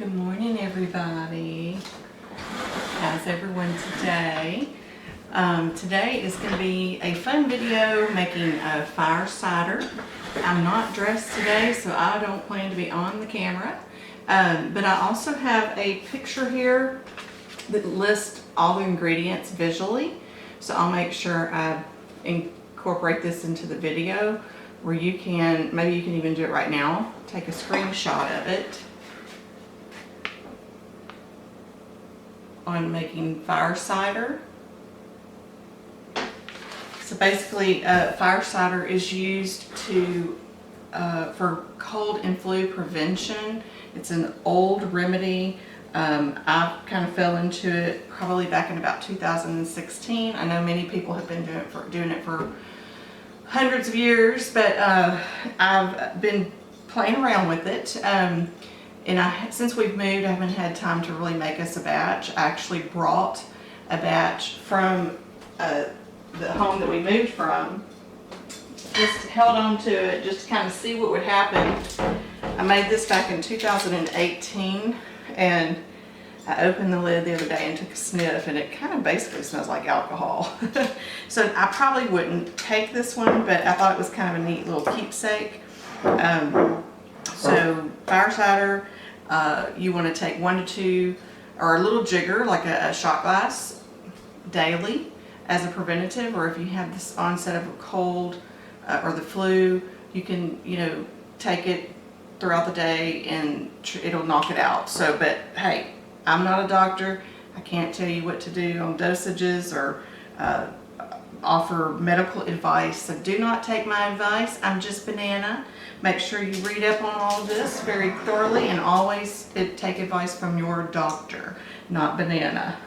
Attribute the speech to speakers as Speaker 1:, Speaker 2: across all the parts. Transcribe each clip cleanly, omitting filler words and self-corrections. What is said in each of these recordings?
Speaker 1: Good morning, everybody. How's everyone today? Today is going to be a fun video making a fire cider. I'm not dressed today, so I don't plan to be on the camera. But I also have a picture here that lists all the ingredients visually. So I'll make sure I incorporate this into the video where you can, maybe you can even do it right now, take a screenshot of it on making fire cider. So basically, fire cider is used to for cold and flu prevention. It's an old remedy. I kind of fell into it probably back in about 2016. I know many people have been doing it for hundreds of years, but I've been playing around with it. And since we've moved, I haven't had time to really make us a batch. I actually brought a batch from the home that we moved from. Just held on to it just to kind of see what would happen. I made this back in 2018, and I opened the lid the other day and took a sniff, and it kind of basically smells like alcohol. So I probably wouldn't take this one, but I thought it was kind of a neat little keepsake. So fire cider, you want to take 1 to 2 or a little jigger, like a shot glass, daily as a preventative, or if you have this onset of a cold or the flu, you can, take it throughout the day and it'll knock it out. So, but hey, I'm not a doctor. I can't tell you what to do on dosages or offer medical advice. So do not take my advice. I'm just banana. Make sure you read up on all of this very thoroughly, and always take advice from your doctor, not banana.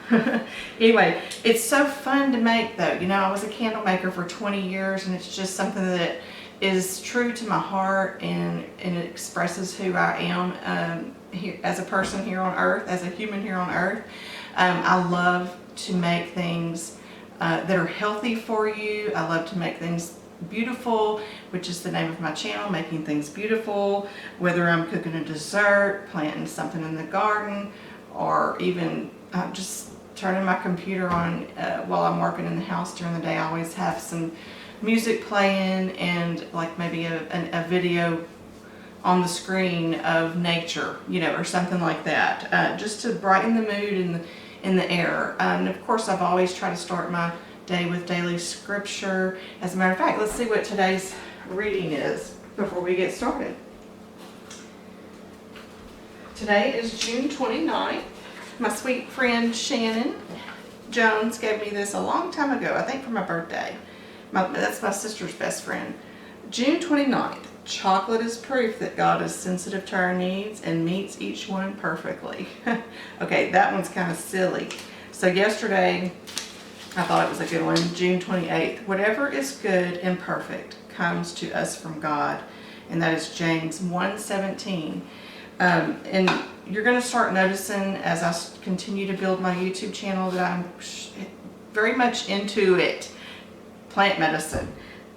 Speaker 1: Anyway, it's so fun to make though. I was a candle maker for 20 years, and it's just something that is true to my heart, and it expresses who I am here, as a person here on earth, as a human here on earth. I love to make things that are healthy for you. I love to make things beautiful, which is the name of my channel, Making Things Beautiful. Whether I'm cooking a dessert, planting something in the garden, or even just turning my computer on while I'm working in the house during the day. I always have some music playing, and like maybe a video on the screen of nature, or something like that, just to brighten the mood in the air. And of course, I've always tried to start my day with daily scripture. As a matter of fact, let's see what today's reading is before we get started. Today is June 29th. My sweet friend Shannon Jones gave me this a long time ago, I think for my birthday. That's my sister's best friend. June 29th. Chocolate is proof that God is sensitive to our needs and meets each one perfectly. Okay, that one's kind of silly. So yesterday, I thought it was a good one. June 28th. Whatever is good and perfect comes to us from God. And that is James 1:17. And you're going to start noticing as I continue to build my YouTube channel that I'm very much into it. Plant medicine.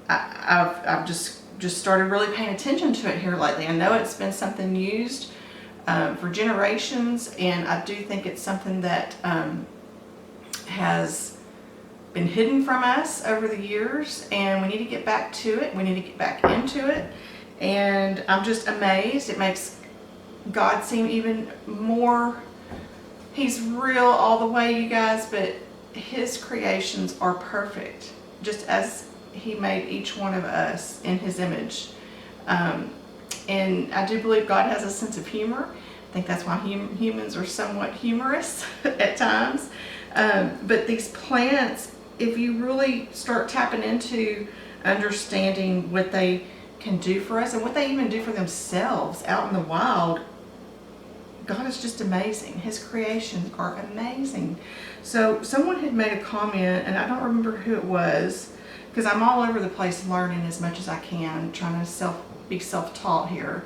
Speaker 1: I've just started really paying attention to it here lately. I know it's been something used for generations, and I do think it's something that has been hidden from us over the years, and we need to get back to it. We need to get back into it, and I'm just amazed. It makes God seem even more, He's real all the way, you guys, but His creations are perfect, just as He made each one of us in His image. And I do believe God has a sense of humor. I think that's why humans are somewhat humorous at times. But these plants, if you really start tapping into understanding what they can do for us and what they even do for themselves out in the wild, God is just amazing. His creations are amazing. So someone had made a comment, and I don't remember who it was, because I'm all over the place learning as much as I can, trying to be self-taught here.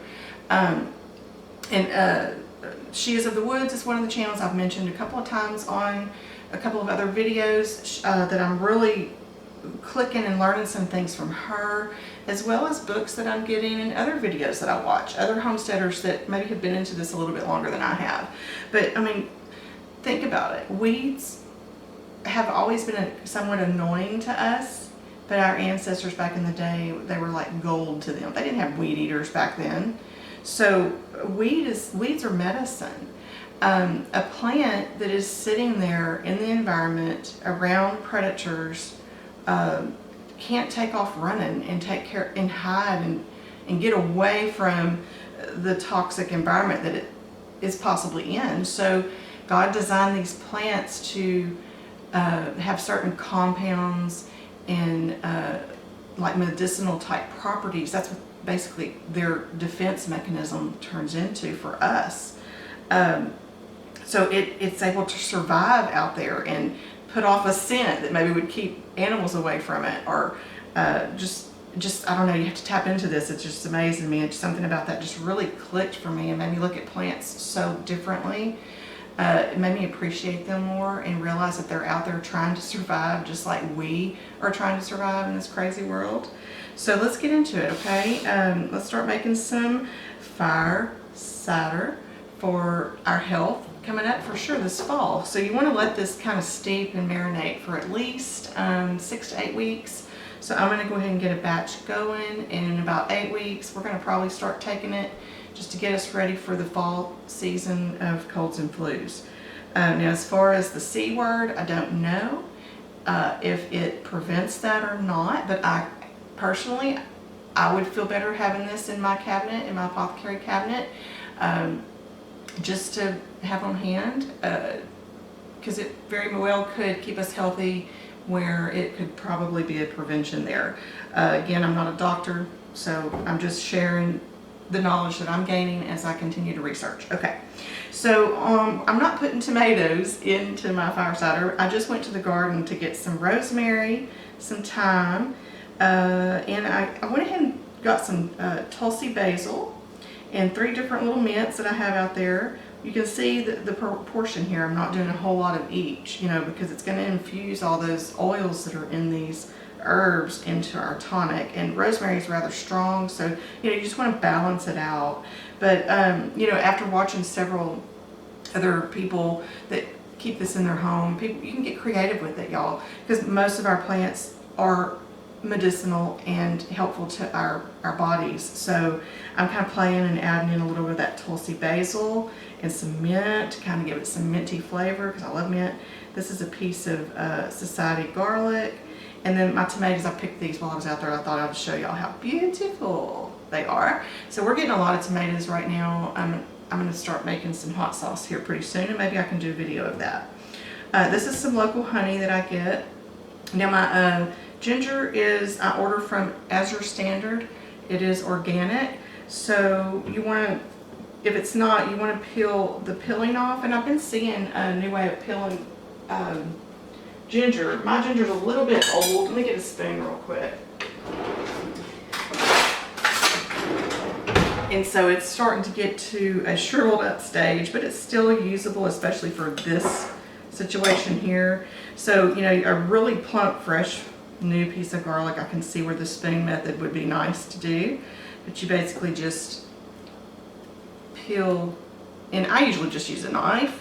Speaker 1: She is of the Woods is one of the channels I've mentioned a couple of times on a couple of other videos that I'm really clicking and learning some things from her, as well as books that I'm getting and other videos that I watch, other homesteaders that maybe have been into this a little bit longer than I have. But I mean, think about it. Weeds have always been somewhat annoying to us, but our ancestors back in the day, they were like gold to them. They didn't have weed eaters back then. So weeds are medicine. A plant that is sitting there in the environment around predators can't take off running and take care and hide and get away from the toxic environment that it is possibly in. So God designed these plants to have certain compounds and like medicinal type properties. That's what basically their defense mechanism turns into for us. So it's able to survive out there and put off a scent that maybe would keep animals away from it, or just I don't know, you have to tap into this. It's just amazing to me. It's something about that just really clicked for me and made me look at plants so differently. It made me appreciate them more and realize that they're out there trying to survive just like we are trying to survive in this crazy world. So let's get into it, okay? Let's start making some fire cider for our health coming up for sure this fall. So you want to let this kind of steep and marinate for at least 6 to 8 weeks. So I'm going to go ahead and get a batch going, and in about 8 weeks we're going to probably start taking it just to get us ready for the fall season of colds and flus. Now as far as the C word, I don't know if it prevents that or not, but I personally, I would feel better having this in my cabinet, in my apothecary cabinet, just to have on hand, because it very well could keep us healthy, where it could probably be a prevention there. Again, I'm not a doctor, so I'm just sharing the knowledge that I'm gaining as I continue to research. Okay, so I'm not putting tomatoes into my fire cider. I just went to the garden to get some rosemary, some thyme, and I went ahead and got some Tulsi basil and 3 different little mints that I have out there. You can see the proportion here. I'm not doing a whole lot of each, you know, because it's going to infuse all those oils that are in these herbs into our tonic, and rosemary is rather strong, so you know, you just want to balance it out. But you know, after watching several other people that keep this in their home, you can get creative with it, y'all, because most of our plants are medicinal and helpful to our bodies. So I'm kind of playing and adding in a little bit of that Tulsi basil and some mint to kind of give it some minty flavor, because I love mint. This is a piece of society garlic. And then my tomatoes, I picked these while I was out there. I thought I would show y'all how beautiful they are. So we're getting a lot of tomatoes right now. I'm going to start making some hot sauce here pretty soon, and maybe I can do a video of that. This is some local honey that I get. Now my ginger is, I order from Azure Standard. It is organic. So you want to, if it's not, you want to peel the peeling off. And I've been seeing a new way of peeling ginger. My ginger's a little bit old. Let me get a spoon real quick. And so it's starting to get to a shriveled up stage, but it's still usable, especially for this situation here. So, you know, a really plump, fresh, new piece of garlic, I can see where the spoon method would be nice to do. But you basically just peel, and I usually just use a knife,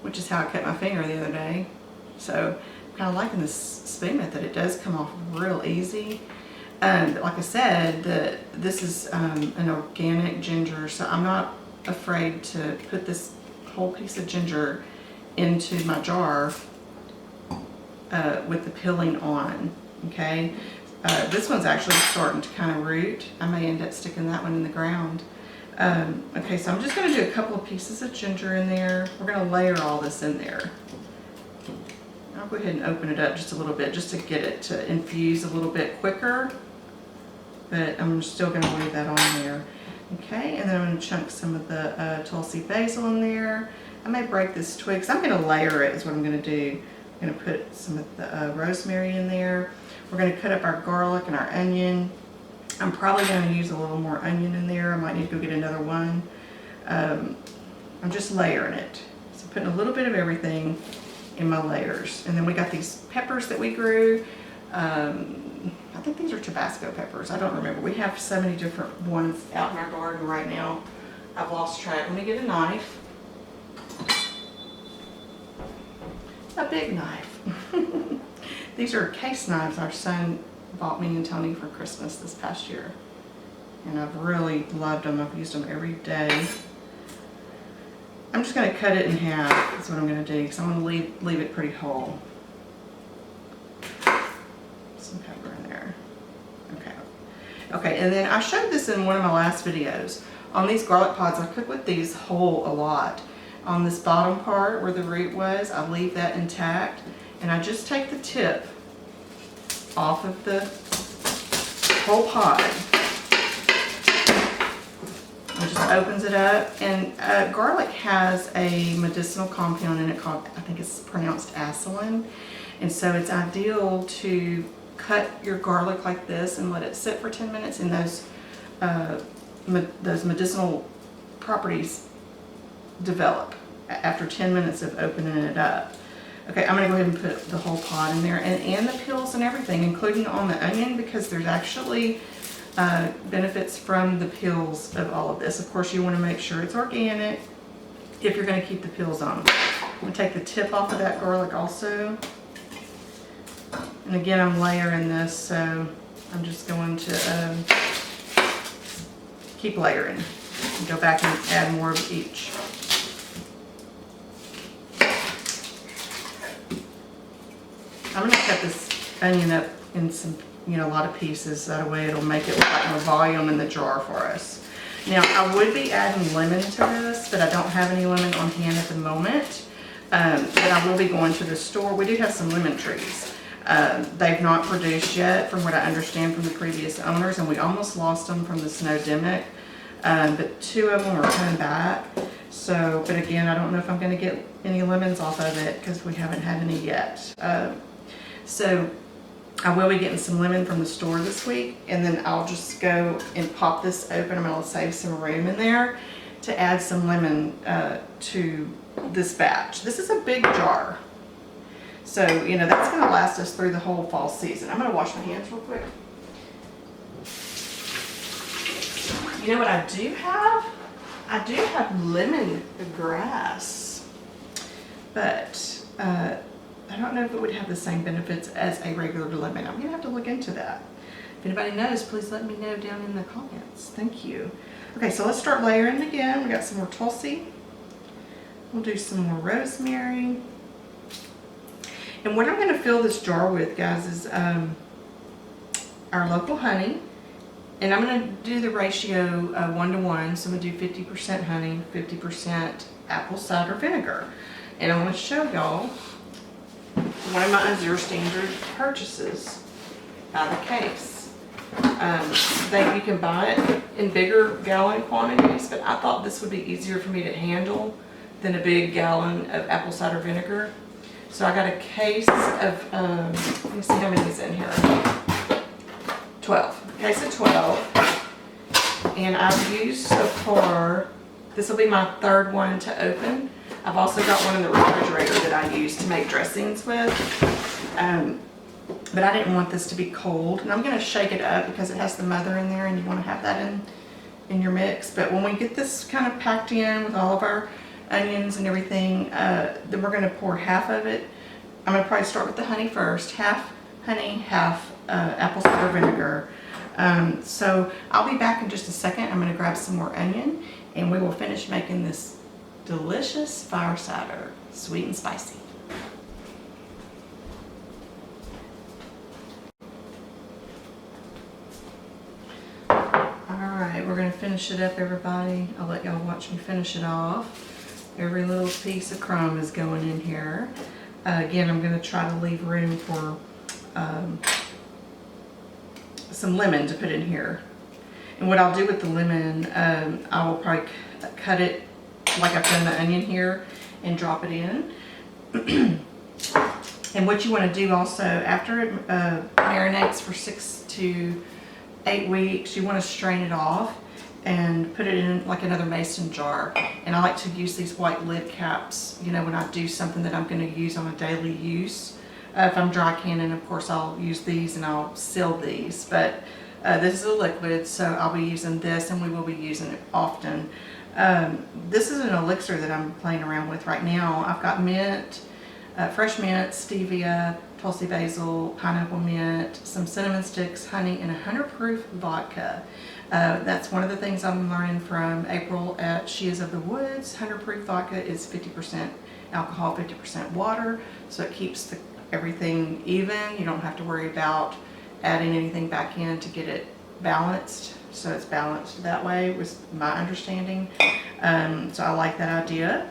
Speaker 1: which is how I cut my finger the other day. So I'm kind of liking this spoon method. It does come off real easy. And like I said, this is an organic ginger, so I'm not afraid to put this whole piece of ginger into my jar with the peeling on, okay? This one's actually starting to kind of root. I may end up sticking that one in the ground. Okay, so I'm just going to do a couple of pieces of ginger in there. We're going to layer all this in there. I'll go ahead and open it up just a little bit just to get it to infuse a little bit quicker. But I'm still going to leave that on there. Okay, and then I'm going to chunk some of the Tulsi basil in there. I may break this twig, because I'm going to layer it is what I'm going to do. I'm going to put some of the rosemary in there. We're going to cut up our garlic and our onion. I'm probably going to use a little more onion in there. I might need to go get another one. I'm just layering it. So putting a little bit of everything in my layers. And then we got these peppers that we grew. I think these are Tabasco peppers. I don't remember. We have so many different ones out in our garden right now. I've lost track. Let me get a knife. A big knife. These are case knives our son bought me and Tony for Christmas this past year. And I've really loved them. I've used them every day. I'm just going to cut it in half. That's what I'm going to do because I'm going to leave it pretty whole. Some pepper in there. Okay. Okay, and then I showed this in one of my last videos. On these garlic pods, I cook with these whole a lot. On this bottom part where the root was, I leave that intact. And I just take the tip off of the whole pod. It just opens it up. And garlic has a medicinal compound in it called, I think it's pronounced acetylene. And so it's ideal to cut your garlic like this and let it sit for 10 minutes, and those medicinal properties develop after 10 minutes of opening it up. Okay, I'm going to go ahead and put the whole pod in there and the peels and everything, including on the onion, because there's actually benefits from the peels of all of this. Of course, you want to make sure it's organic if you're going to keep the peels on. I'm going to take the tip off of that garlic also. And again, I'm layering this, so I'm just going to keep layering and go back and add more of each. I'm going to cut this onion up in some, a lot of pieces. That way it'll make it look like more volume in the jar for us. Now, I would be adding lemon to this, but I don't have any lemon on hand at the moment. But I will be going to the store. We do have some lemon trees. They've not produced yet, from what I understand from the previous owners, and we almost lost them from the snowdemic. But 2 of them are coming back. So, but again, I don't know if I'm going to get any lemons off of it because we haven't had any yet. So I will be getting some lemon from the store this week, and then I'll just go and pop this open. I'm going to save some room in there to add some lemon to this batch. This is a big jar. So, that's going to last us through the whole fall season. I'm going to wash my hands real quick. You know what I do have? I do have lemongrass. But I don't know if it would have the same benefits as a regular lemon. I'm going to have to look into that. If anybody knows, please let me know down in the comments. Thank you. Okay, so let's start layering again. We got some more tulsi. We'll do some more rosemary. And what I'm going to fill this jar with, guys, is our local honey. And I'm going to do the ratio 1:1. So I'm going to do 50% honey, 50% apple cider vinegar. And I want to show y'all one of my zero standard purchases out of the case. You can buy it in bigger gallon quantities, but I thought this would be easier for me to handle than a big gallon of apple cider vinegar. So I got a case of, let me see how many is in here. 12. A case of 12. And I've used so far, this will be my 3rd one to open. I've also got one in the refrigerator that I use to make dressings with. But I didn't want this to be cold. And I'm going to shake it up because it has the mother in there and you want to have that in your mix. But when we get this kind of packed in with all of our onions and everything, then we're going to pour half of it. I'm going to probably start with the honey first. Half honey, half apple cider vinegar. So I'll be back in just a second. I'm going to grab some more onion and we will finish making this delicious fire cider, sweet and spicy. Alright, we're going to finish it up, everybody. I'll let y'all watch me finish it off. Every little piece of crumb is going in here. Again, I'm going to try to leave room for some lemon to put in here. And what I'll do with the lemon, I will probably cut it like I've done the onion here and drop it in. And what you want to do also, after it marinates for 6 to 8 weeks, you want to strain it off and put it in like another mason jar. And I like to use these white lid caps, when I do something that I'm going to use on a daily use. If I'm dry canning, of course, I'll use these and I'll seal these. But this is a liquid, so I'll be using this, and we will be using it often. This is an elixir that I'm playing around with right now. I've got mint, fresh mint, stevia, Tulsi basil, pineapple mint, some cinnamon sticks, honey, and 100 proof vodka. That's one of the things I'm learning from April at She Is of the Woods. 100 proof vodka is 50% alcohol, 50% water, so it keeps everything even. You don't have to worry about adding anything back in to get it balanced. So it's balanced that way, was my understanding. So I like that idea.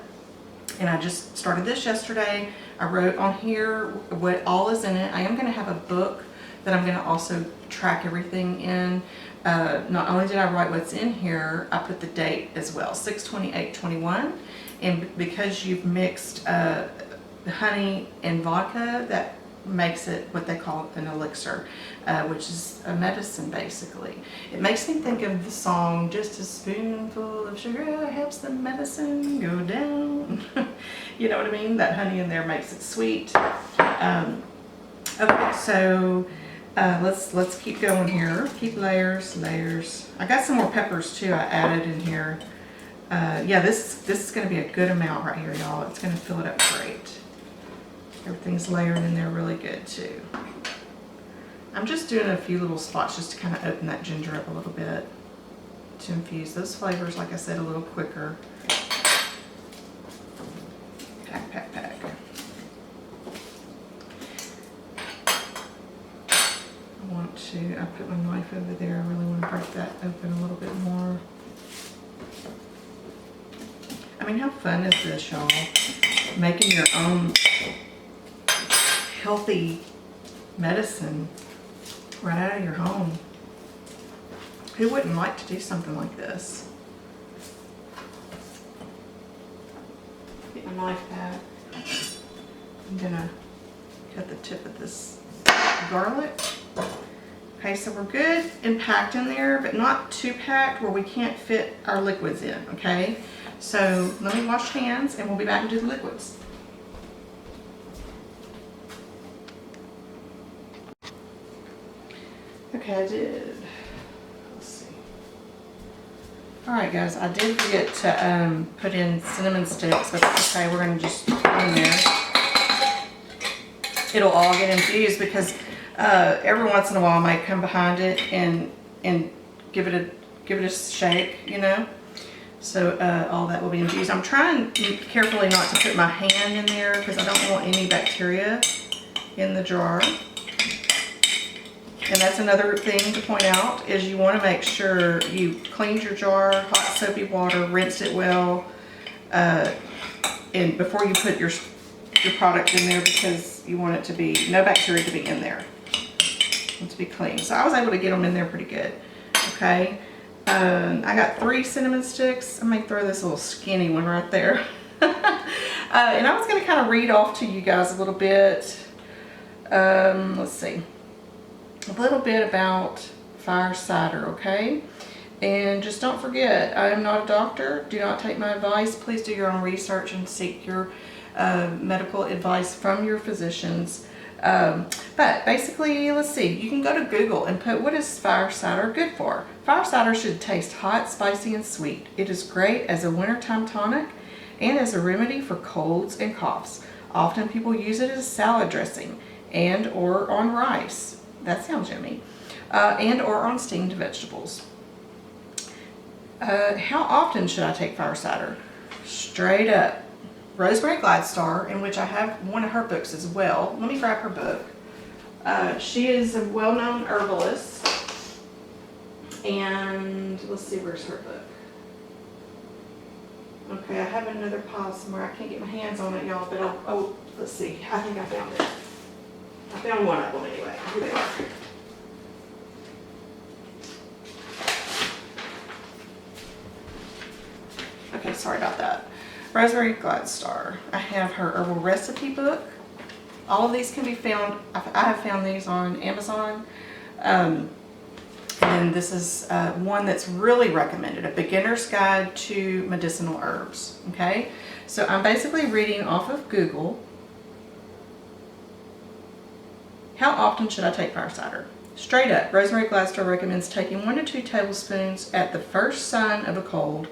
Speaker 1: And I just started this yesterday. I wrote on here what all is in it. I am going to have a book that I'm going to also track everything in. Not only did I write what's in here, I put the date as well, 6/28/21. And because you've mixed honey and vodka, that makes it what they call an elixir, which is a medicine basically. It makes me think of the song, just a spoonful of sugar helps the medicine go down. You know what I mean? That honey in there makes it sweet. Okay, so let's keep going here. Keep layers. I got some more peppers too I added in here. Yeah, this is going to be a good amount right here, y'all. It's going to fill it up great. Everything's layered in there really good too. I'm just doing a few little spots just to kind of open that ginger up a little bit to infuse those flavors, like I said, a little quicker. Pack. I put my knife over there. I really want to break that open a little bit more. I mean, how fun is this, y'all? Making your own healthy medicine right out of your home. Who wouldn't like to do something like this? Get my knife back. I'm gonna cut the tip of this garlic. Okay, so we're good and packed in there, but not too packed where we can't fit our liquids in, okay? So let me wash hands and we'll be back and do the liquids. Okay, I did. Let's see. All right, guys, I did forget to put in cinnamon sticks, but that's okay. We're gonna just put them in there. It'll all get infused because every once in a while I might come behind it and give it a shake, you know. So all that will be infused. I'm trying carefully not to put my hand in there because I don't want any bacteria in the jar. And that's another thing to point out, is you want to make sure you cleaned your jar, hot soapy water, rinsed it well, and before you put your product in there, because you want it to be, no bacteria to be in there. To be clean. So I was able to get them in there pretty good. Okay. I got 3 cinnamon sticks. I may throw this little skinny one right there. And I was going to kind of read off to you guys a little bit. Let's see. A little bit about fire cider, okay? And just don't forget, I am not a doctor. Do not take my advice. Please do your own research and seek your medical advice from your physicians. But basically, let's see, you can go to Google and put, what is fire cider good for? Fire cider should taste hot, spicy, and sweet. It is great as a wintertime tonic and as a remedy for colds and coughs. Often people use it as salad dressing and or on rice. That sounds yummy. And or on steamed vegetables. How often should I take fire cider? Straight up. Rosemary Gladestar, in which I have one of her books as well. Let me grab her book. She is a well-known herbalist. And let's see, where's her book? Okay, I have another pile somewhere. I can't get my hands on it, y'all, but oh, let's see. I think I found it. I found one of them anyway. Here they are. Okay, sorry about that. Rosemary Gladestar. I have her herbal recipe book. All of these can be found, I have found these on Amazon. And this is one that's really recommended, a beginner's guide to medicinal herbs. Okay, so I'm basically reading off of Google. How often should I take fire cider? Straight up, Rosemary Glassdoor recommends taking 1 to 2 tablespoons at the first sign of a cold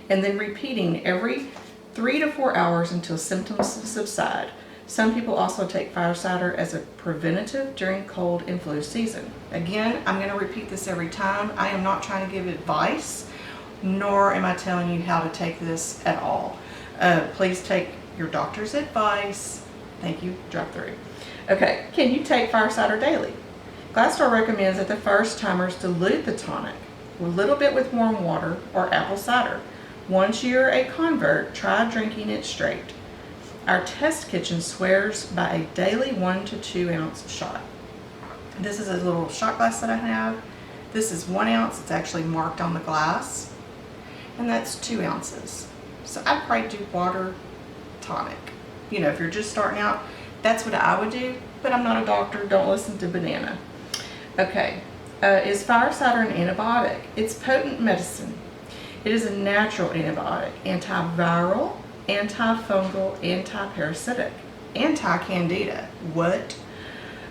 Speaker 1: and then repeating every 3 to 4 hours until symptoms subside. Some people also take fire cider as a preventative during cold and flu season. Again, I'm going to repeat this every time. I am not trying to give advice, nor am I telling you how to take this at all. Please take your doctor's advice. Thank you. Drop through. Okay, can you take fire cider daily? Glassdoor recommends that the first timers dilute the tonic a little bit with warm water or apple cider. Once you're a convert, try drinking it straight. Our test kitchen swears by a daily 1 to 2 ounce shot. This is a little shot glass that I have. This is 1 ounce. It's actually marked on the glass. And that's 2 ounces. So I'd probably do water, tonic. You know, if you're just starting out, that's what I would do. But I'm not a doctor. Don't listen to Banana. Okay. Is fire cider an antibiotic? It's potent medicine. It is a natural antibiotic, antiviral, antifungal, anti-parasitic, anti-candida. What?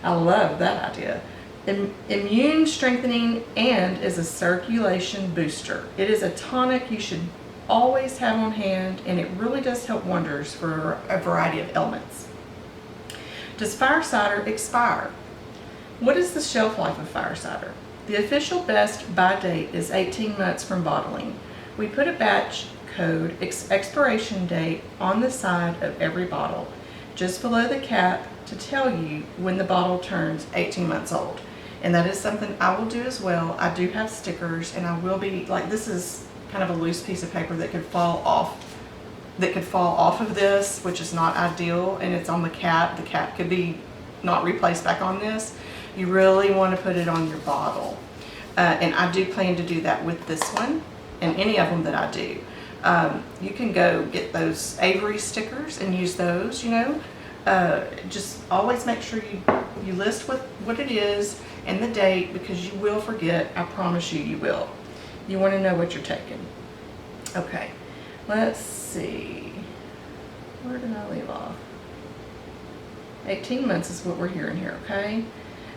Speaker 1: I love that idea. Immune strengthening and is a circulation booster. It is a tonic you should always have on hand, and it really does help wonders for a variety of ailments. Does fire cider expire? What is the shelf life of fire cider? The official best buy date is 18 months from bottling. We put a batch code expiration date on the side of every bottle, just below the cap, to tell you when the bottle turns 18 months old. And that is something I will do as well. I do have stickers, and I will be, like, this is kind of a loose piece of paper that could fall off of this, which is not ideal, and it's on the cap. The cap could be not replaced back on this. You really want to put it on your bottle. And I do plan to do that with this one and any of them that I do. You can go get those Avery stickers and use those, you know. Just always make sure you list what it is and the date, because you will forget. I promise you will. You want to know what you're taking. Okay, let's see. Where did I leave off? 18 months is what we're hearing here, okay?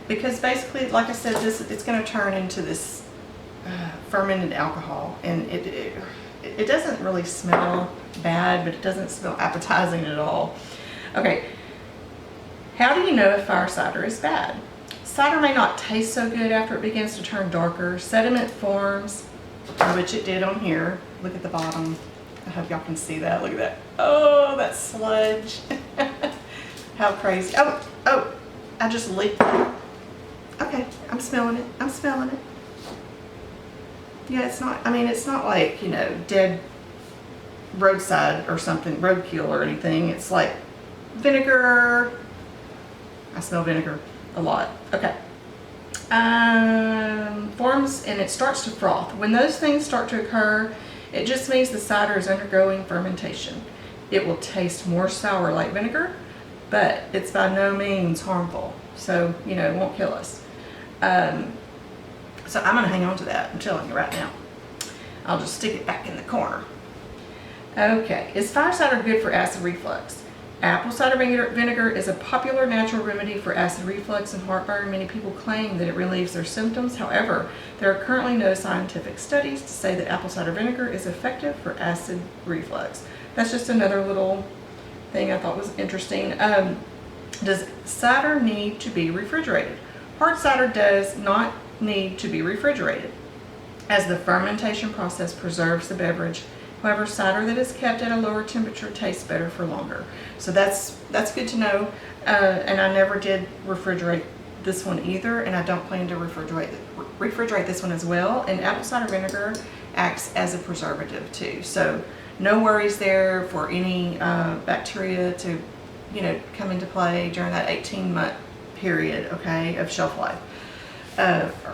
Speaker 1: Because basically, like I said, it's going to turn into this fermented alcohol, and it doesn't really smell bad, but it doesn't smell appetizing at all. Okay, how do you know if fire cider is bad? Cider may not taste so good after it begins to turn darker. Sediment forms, which it did on here. Look at the bottom. I hope y'all can see that. Look at that. Oh, that sludge. How crazy. Oh, I just leaked it. Okay, I'm smelling it. I'm smelling it. Yeah, it's not, I mean, it's not like, you know, dead roadside or something, roadkill or anything. It's like vinegar. I smell vinegar a lot. Okay. Forms, and it starts to froth. When those things start to occur, it just means the cider is undergoing fermentation. It will taste more sour like vinegar, but it's by no means harmful. So, you know, it won't kill us. So I'm going to hang on to that. I'm telling you right now. I'll just stick it back in the corner. Okay, is fire cider good for acid reflux? Apple cider vinegar is a popular natural remedy for acid reflux and heartburn. Many people claim that it relieves their symptoms. However, there are currently no scientific studies to say that apple cider vinegar is effective for acid reflux. That's just another little thing I thought was interesting. Does cider need to be refrigerated? Hard cider does not need to be refrigerated, as the fermentation process preserves the beverage. However, cider that is kept at a lower temperature tastes better for longer. So that's good to know. And I never did refrigerate this one either, and I don't plan to refrigerate this one as well. And apple cider vinegar acts as a preservative too. So no worries there for any bacteria to, you know, come into play during that 18-month period, okay, of shelf life,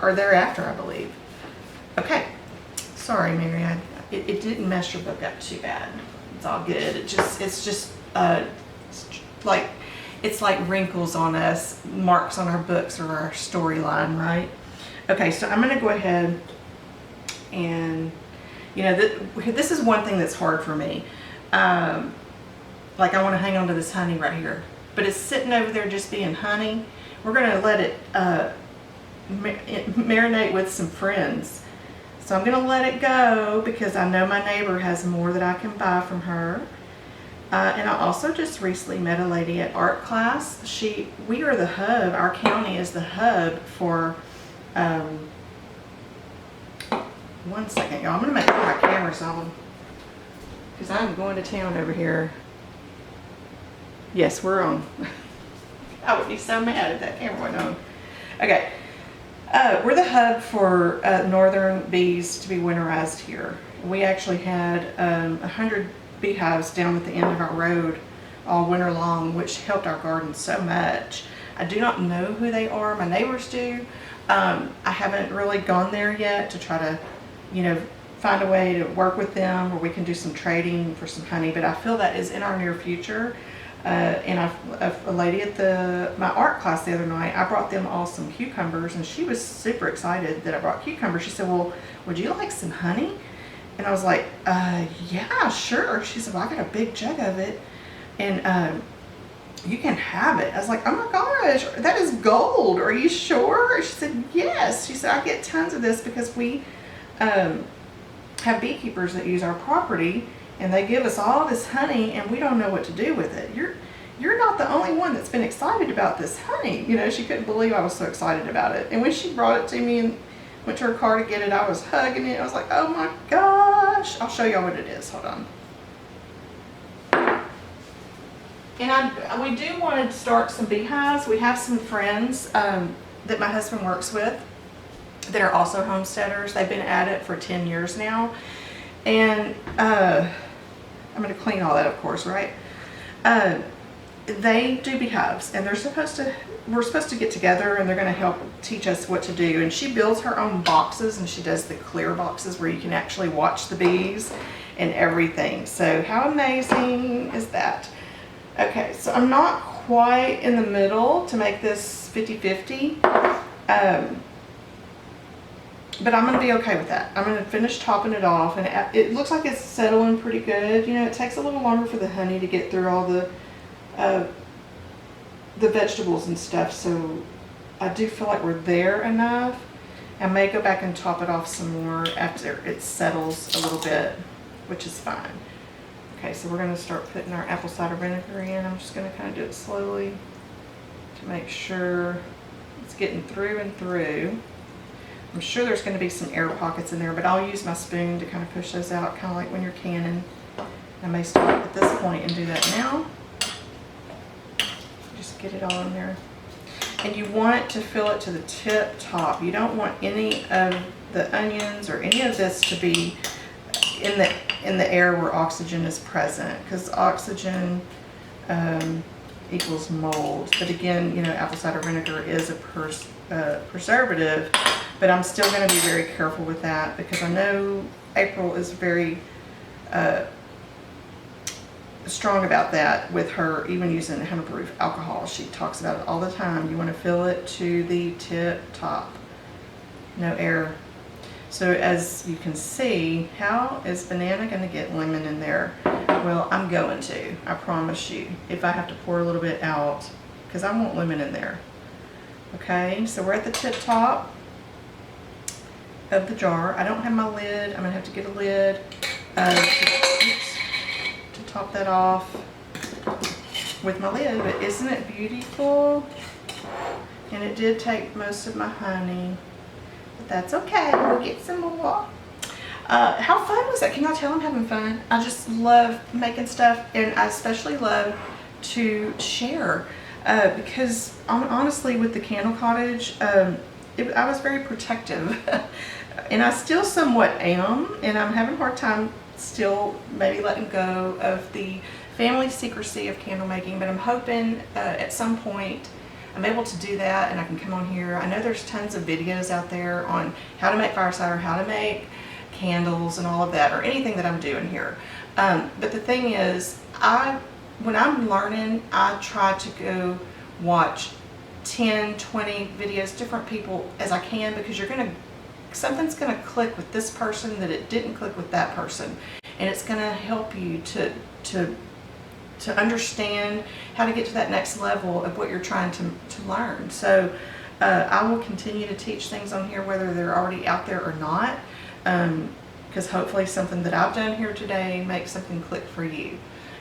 Speaker 1: or thereafter, I believe. Okay, sorry, Mary, it didn't mess your book up too bad. It's all good. It's just like, it's like wrinkles on us, marks on our books or our storyline, right? Okay, so I'm going to go ahead and, you know, this is one thing that's hard for me. Like, I want to hang on to this honey right here, but it's sitting over there just being honey. we're going to let it marinate with some friends. So I'm going to let it go because I know my neighbor has more that I can buy from her. And I also just recently met a lady at art class. We are the hub, our county is the hub for, one second y'all, I'm going to make sure my camera's on because I'm going to town over here. Yes, we're on. I would be so mad if that camera went on. Okay. We're the hub for northern bees to be winterized here. We actually had 100 beehives down at the end of our road all winter long, which helped our garden so much. I do not know who they are. My neighbors do. I haven't really gone there yet to try to, find a way to work with them where we can do some trading for some honey, but I feel that is in our near future. And a lady at my art class the other night, I brought them all some cucumbers, and she was super excited that I brought cucumbers. She said, well, would you like some honey? And I was like, yeah, sure. She said, well, I got a big jug of it, and you can have it. I was like, oh my gosh, that is gold. Are you sure? She said, yes. She said, I get tons of this because we have beekeepers that use our property, and they give us all this honey, and we don't know what to do with it. You're not the only one that's been excited about this honey. She couldn't believe I was so excited about it. And when she brought it to me and went to her car to get it, I was hugging it. I was like, oh my gosh. I'll show y'all what it is. Hold on. And we do want to start some beehives. We have some friends that my husband works with that are also homesteaders. They've been at it for 10 years now. And I'm going to clean all that, of course, right? They do beehives, and we're supposed to get together, and they're going to help teach us what to do. And she builds her own boxes, and she does the clear boxes where you can actually watch the bees and everything. So how amazing is that? Okay, so I'm not quite in the middle to make this 50-50. But I'm going to be okay with that. I'm going to finish topping it off, and it looks like it's settling pretty good. It takes a little longer for the honey to get through all the vegetables and stuff, so I do feel like we're there enough. I may go back and top it off some more after it settles a little bit, which is fine. Okay, so we're going to start putting our apple cider vinegar in. I'm just going to kind of do it slowly to make sure it's getting through and through. I'm sure there's going to be some air pockets in there, but I'll use my spoon to kind of push those out, kind of like when you're canning. I may start at this point and do that now. Just get it all in there. And you want it to fill it to the tip top. You don't want any of the onions or any of this to be in the air where oxygen is present, because oxygen equals mold. But again, apple cider vinegar is a preservative, but I'm still going to be very careful with that because I know April is very strong about that with her even using 100 proof alcohol. She talks about it all the time. You want to fill it to the tip top, no air. So as you can see, how is Banana going to get lemon in there? Well, I'm going to, I promise you, if I have to pour a little bit out, because I want lemon in there. Okay, so we're at the tip top of the jar. I don't have my lid. I'm going to have to get a lid to top that off with my lid. But isn't it beautiful? And it did take most of my honey. But that's okay. We'll get some more. How fun was that? Can y'all tell I'm having fun? I just love making stuff, and I especially love to share because honestly with the candle cottage, I was very protective and I still somewhat am, and I'm having a hard time still maybe letting go of the family secrecy of candle making, but I'm hoping at some point I'm able to do that and I can come on here. I know there's tons of videos out there on how to make fire cider, how to make candles and all of that, or anything that I'm doing here. But the thing is, when I'm learning, I try to go watch 10, 20 videos, different people as I can, because something's gonna click with this person that it didn't click with that person, and it's gonna help you to to understand how to get to that next level of what you're trying to learn. So I will continue to teach things on here, whether they're already out there or not, because hopefully something that I've done here today makes something click for you.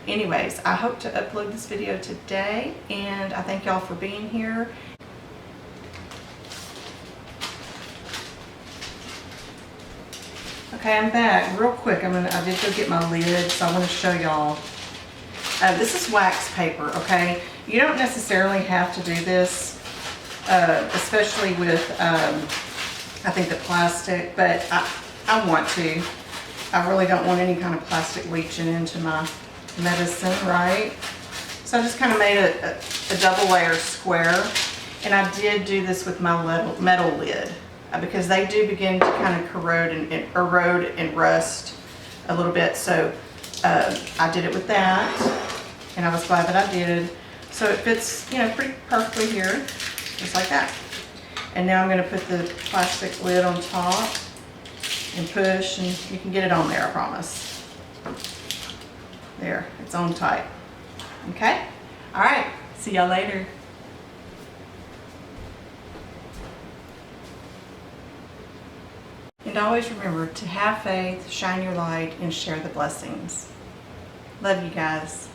Speaker 1: Anyways, I hope to upload this video today, and I thank y'all for being here. Okay, I'm back real quick. I did go get my lid, so I want to show y'all. This is wax paper, okay? You don't necessarily have to do this, especially with, I think the plastic, but I want to. I really don't want any kind of plastic leaching into my medicine, right? So I just kind of made a double layer square, and I did do this with my metal lid because they do begin to kind of corrode and erode and rust a little bit. So I did it with that, and I was glad that I did. So it fits, you know, pretty perfectly here, just like that. And now I'm going to put the plastic lid on top and push, and you can get it on there, I promise. There, it's on tight. Okay? All right, see y'all later. And always remember to have faith, shine your light, and share the blessings. Love you guys.